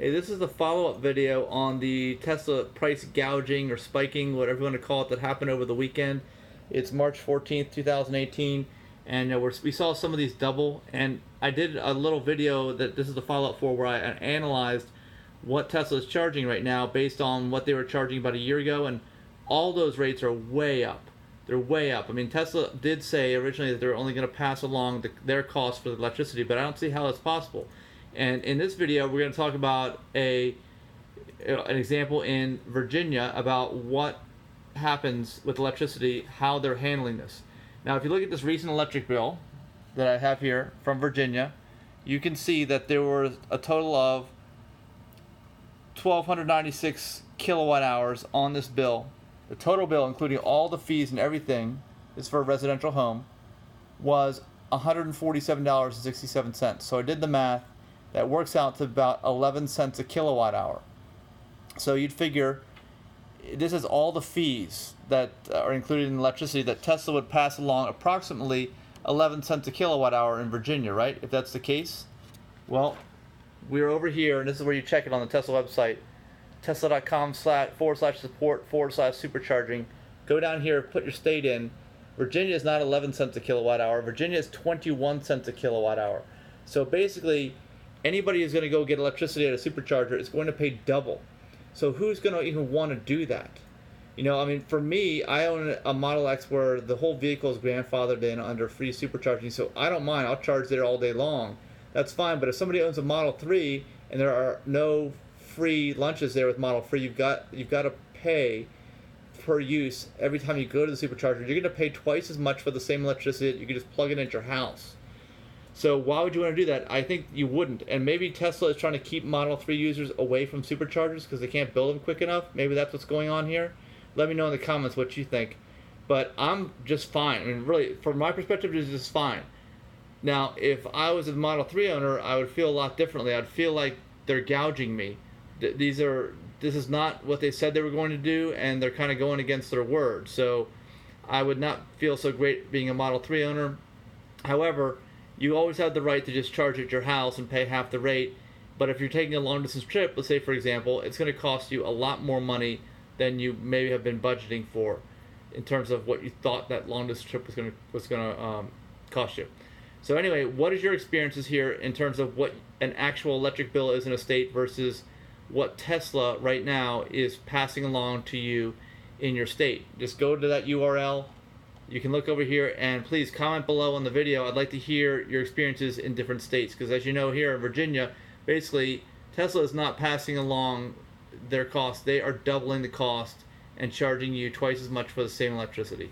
Hey, this is the follow-up video on the Tesla price gouging or spiking, whatever you want to call it, that happened over the weekend. It's March 14th, 2018, and we saw some of these double, and I did a little video that this is the follow-up for where I analyzed what Tesla is charging right now based on what they were charging about a year ago, and all those rates are way up. They're way up. I mean, Tesla did say originally that they're only going to pass along their cost for the electricity, but I don't see how that's possible. And in this video, we're going to talk about an example in Virginia about what happens with electricity, how they're handling this. Now, if you look at this recent electric bill that I have here from Virginia, you can see that there was a total of 1,296 kilowatt hours on this bill. The total bill, including all the fees and everything, is for a residential home, was $147.67. So I did the math. That works out to about 11 cents a kilowatt hour. So you'd figure this is all the fees that are included in electricity that Tesla would pass along, approximately 11 cents a kilowatt hour in Virginia, right? If that's the case. Well, we're over here, and this is where you check it on the Tesla website, tesla.com/support/supercharging. Go down here, put your state in. Virginia is not 11 cents a kilowatt hour. Virginia is 21 cents a kilowatt hour. So basically, anybody who's going to go get electricity at a supercharger is going to pay double. So who's going to even want to do that? You know, I mean, for me, I own a Model X where the whole vehicle is grandfathered in under free supercharging, so I don't mind. I'll charge there all day long. That's fine. But if somebody owns a Model 3 and there are no free lunches there with Model 3, you've got to pay per use every time you go to the supercharger. You're going to pay twice as much for the same electricity that you can just plug it into your house. So why would you want to do that? I think you wouldn't. And maybe Tesla is trying to keep Model 3 users away from superchargers because they can't build them quick enough. Maybe that's what's going on here. Let me know in the comments what you think. But I'm just fine. I mean, really, from my perspective, it's just fine. Now, if I was a Model 3 owner, I would feel a lot differently. I'd feel like they're gouging me. This is not what they said they were going to do, and they're kind of going against their word. So I would not feel so great being a Model 3 owner. However, you always have the right to just charge at your house and pay half the rate. But if you're taking a long distance trip, let's say for example, it's going to cost you a lot more money than you maybe have been budgeting for in terms of what you thought that long distance trip was going to cost you. So anyway, what is your experiences here in terms of what an actual electric bill is in a state versus what Tesla right now is passing along to you in your state? Just go to that URL. You can look over here and please comment below on the video. I'd like to hear your experiences in different states because as you know here in Virginia, basically Tesla is not passing along their cost. They are doubling the cost and charging you twice as much for the same electricity.